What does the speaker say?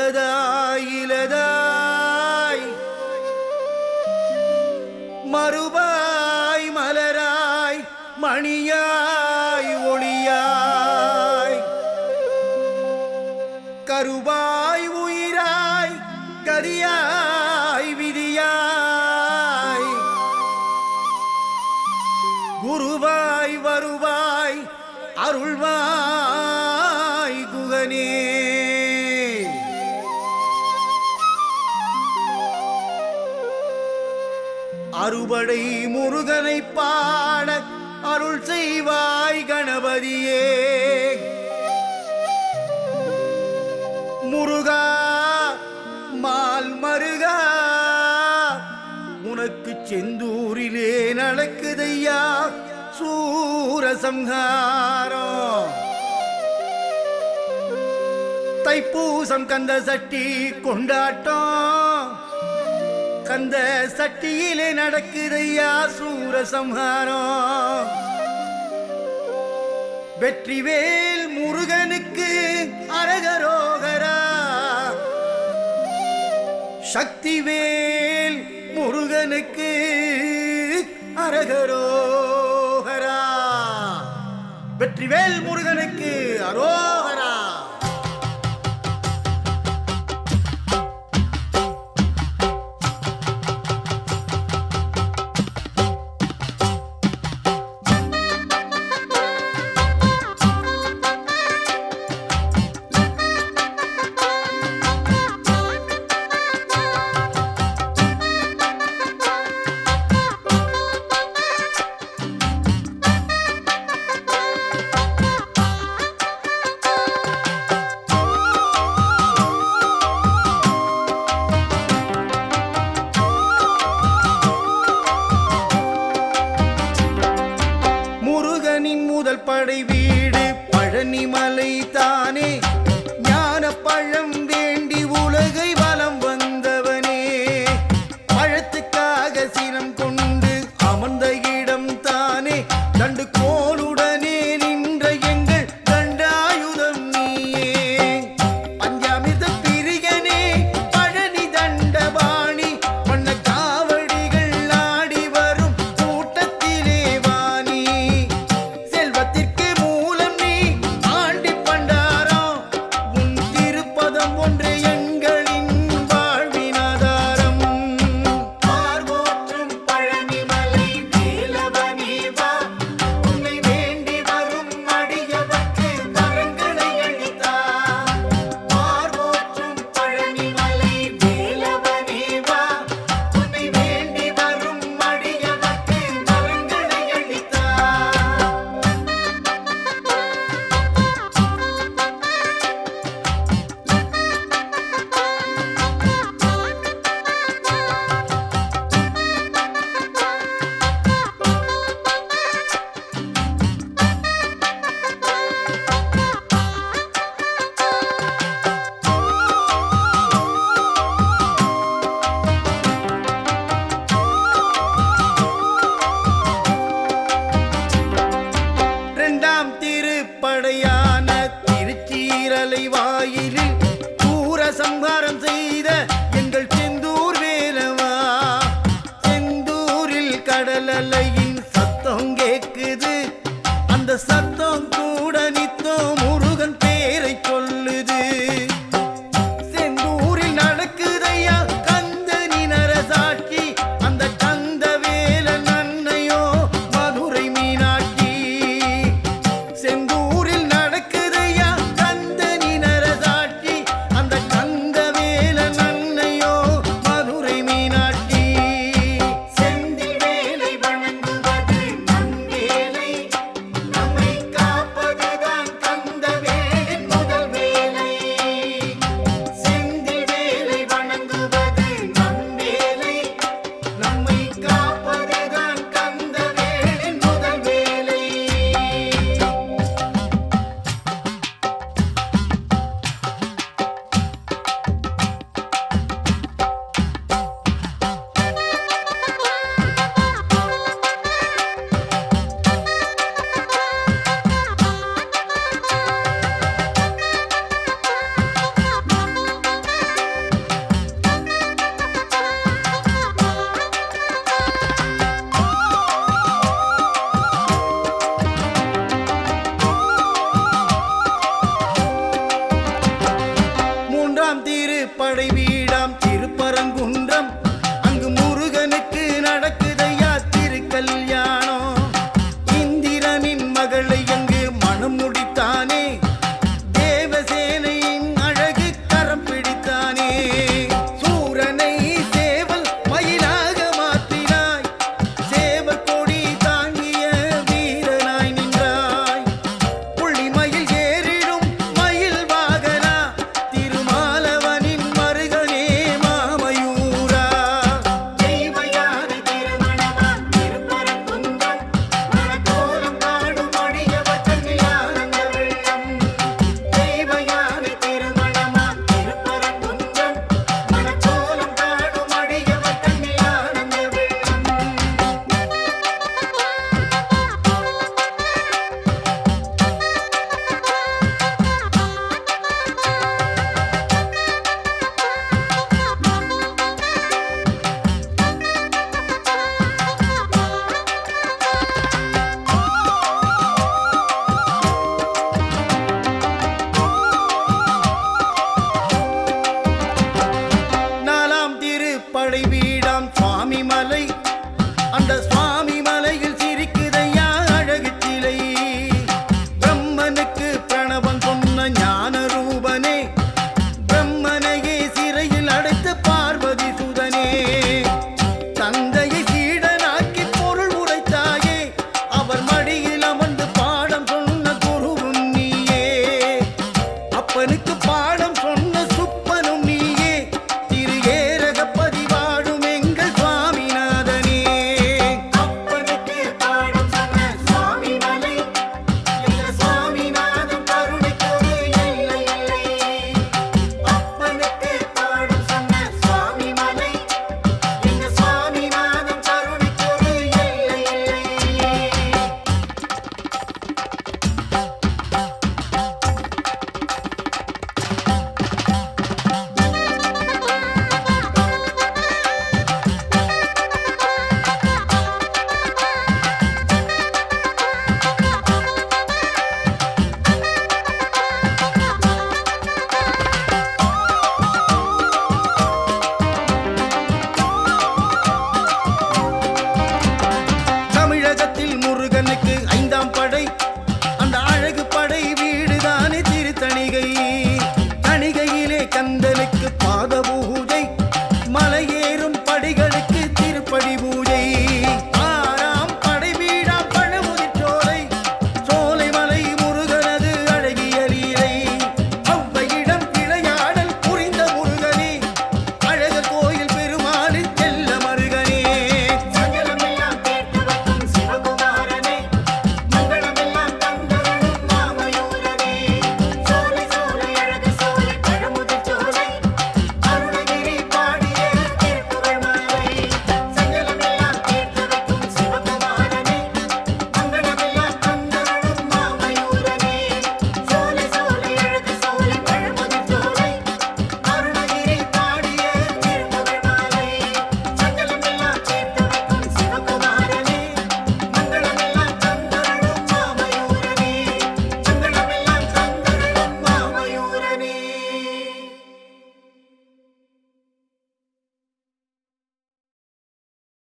உளதாய் இலதாய் மறுபாய் மலராய் மணியாய் ஒளியாய் கருவாய் உயிராய் கதியாய் விதியாய் குருவாய் வருவாய் அருள்வாய் குகனே. அறுபடை முருகனை பாட அருள் செய்வாய் கணபதியே. முருகா மால் மருகா உனக்கு செந்தூரிலே நடக்குதையா சூரசம்ஹாரம். தைப்பூசம் கந்த சட்டி கொண்டாட்டம், கந்த சட்டியிலே நடக்குதையா சூரசம்ஹாரம். வெற்றிவேல் முருகனுக்கு அரகரோகரா, சக்திவேல் முருகனுக்கு அரகரோகரா. வெற்றிவேல் முருகனுக்கு அரோகரா. முதல் படை வீடு பழனிமலை தானே, ஞான பழம் வேண்டி உலகை வலம் வந்தவனே. பழத்துக்காக சினம் கொண்டு அமர்ந்த இடம் தானே, தண்டு கோளுடனே நின்ற எங்கள் தண்டாயுதம் நீயே. பஞ்சாமிர்த பிரியனே பழனி தண்டபாணி, வண்ண காவடிகள் ஆடி வரும் கூட்டத்திலே வாணி. திருப்படையான திருச்சீரலை வாயிலில் சூரசம்ஹாரம் செய்த எங்கள் செந்தூர் வேலவா. செந்தூரில் கடல் அலையின் சத்தம் கேக்குது, அந்த சத்தம் கூட நித்தம் முருகன் பேரை சொல்லுது. செந்தூரில் நடக்குதையா கந்தனின் அரசாட்சி, அந்த கந்த வேலன் அன்னையோ மதுரை மீனாட்சி. செந்தூரில் நடக்குதையா கந்தனின் அரசாட்சி, அந்த கந்த வேலன் அன்னையோ மதுரை மீனாட்சி. செந்தில் வேலை வணங்குவது நம் வேலை, நம்மை முறைப்படி பூஜை